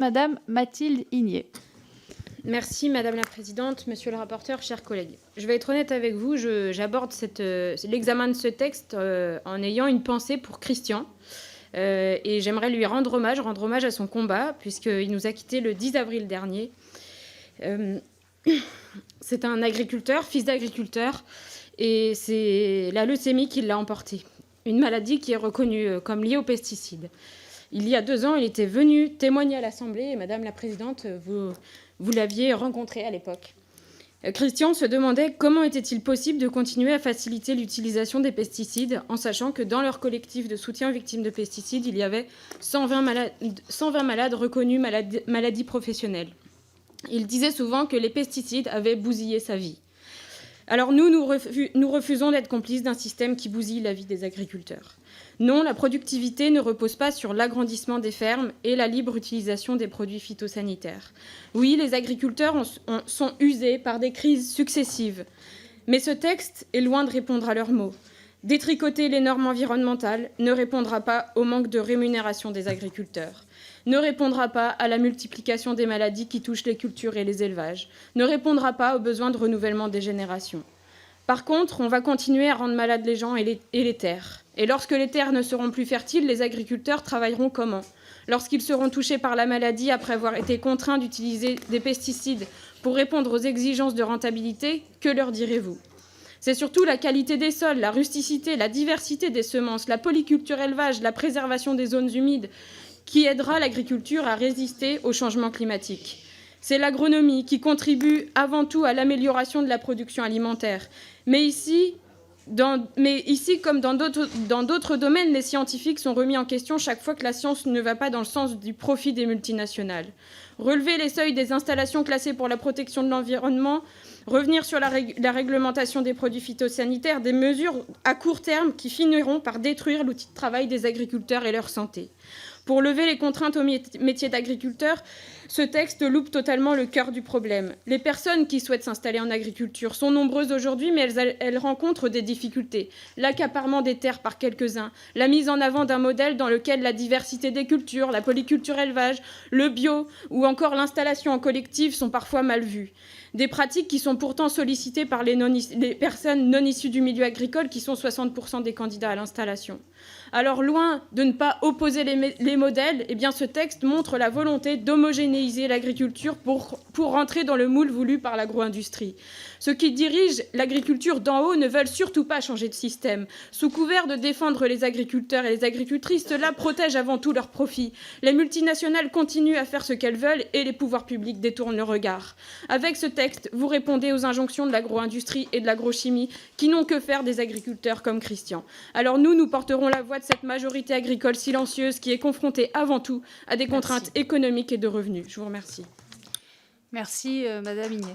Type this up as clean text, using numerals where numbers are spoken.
Madame Mathilde Igné. Merci Madame la Présidente, Monsieur le rapporteur, chers collègues. Je vais être honnête avec vous, j'aborde l'examen de ce texte en ayant une pensée pour Christian. Et j'aimerais lui rendre hommage à son combat, puisqu'il nous a quittés le 10 avril dernier. C'est un agriculteur, fils d'agriculteur, et c'est la leucémie qui l'a emporté. Une maladie qui est reconnue comme liée aux pesticides. Il y a 2 ans, il était venu témoigner à l'Assemblée, et Madame la Présidente, vous l'aviez rencontré à l'époque. Christian se demandait comment était-il possible de continuer à faciliter l'utilisation des pesticides, en sachant que dans leur collectif de soutien aux victimes de pesticides, il y avait 120 malades reconnus maladies professionnelles. Il disait souvent que les pesticides avaient bousillé sa vie. Alors nous refusons d'être complices d'un système qui bousille la vie des agriculteurs. Non, la productivité ne repose pas sur l'agrandissement des fermes et la libre utilisation des produits phytosanitaires. Oui, les agriculteurs sont usés par des crises successives. Mais ce texte est loin de répondre à leurs maux. Détricoter les normes environnementales ne répondra pas au manque de rémunération des agriculteurs, ne répondra pas à la multiplication des maladies qui touchent les cultures et les élevages, ne répondra pas aux besoins de renouvellement des générations. Par contre, on va continuer à rendre malades les gens et les terres. Et lorsque les terres ne seront plus fertiles, les agriculteurs travailleront comment? Lorsqu'ils seront touchés par la maladie après avoir été contraints d'utiliser des pesticides pour répondre aux exigences de rentabilité, que leur direz-vous? C'est surtout la qualité des sols, la rusticité, la diversité des semences, la polyculture élevage, la préservation des zones humides qui aidera l'agriculture à résister au changement climatique. C'est l'agronomie qui contribue avant tout à l'amélioration de la production alimentaire. Mais ici, comme dans d'autres domaines, les scientifiques sont remis en question chaque fois que la science ne va pas dans le sens du profit des multinationales. Relever les seuils des installations classées pour la protection de l'environnement, revenir sur la réglementation des produits phytosanitaires, des mesures à court terme qui finiront par détruire l'outil de travail des agriculteurs et leur santé. Pour lever les contraintes au métier d'agriculteur, ce texte loupe totalement le cœur du problème. Les personnes qui souhaitent s'installer en agriculture sont nombreuses aujourd'hui, mais elles rencontrent des difficultés. L'accaparement des terres par quelques-uns, la mise en avant d'un modèle dans lequel la diversité des cultures, la polyculture élevage, le bio ou encore l'installation en collectif sont parfois mal vues. Des pratiques qui sont pourtant sollicitées par les personnes non issues du milieu agricole, qui sont 60% des candidats à l'installation. Alors, loin de ne pas opposer les modèles, eh bien, ce texte montre la volonté d'homogénéiser l'agriculture pour rentrer dans le moule voulu par l'agro-industrie. Ceux qui dirigent l'agriculture d'en haut ne veulent surtout pas changer de système. Sous couvert de défendre les agriculteurs et les agricultrices, cela protège avant tout leurs profits. Les multinationales continuent à faire ce qu'elles veulent et les pouvoirs publics détournent le regard. Avec ce texte, vous répondez aux injonctions de l'agro-industrie et de l'agrochimie qui n'ont que faire des agriculteurs comme Christian. Alors nous porterons la voix de cette majorité agricole silencieuse qui est confrontée avant tout à des contraintes économiques et de revenus. Je vous remercie. Merci, Madame Igné.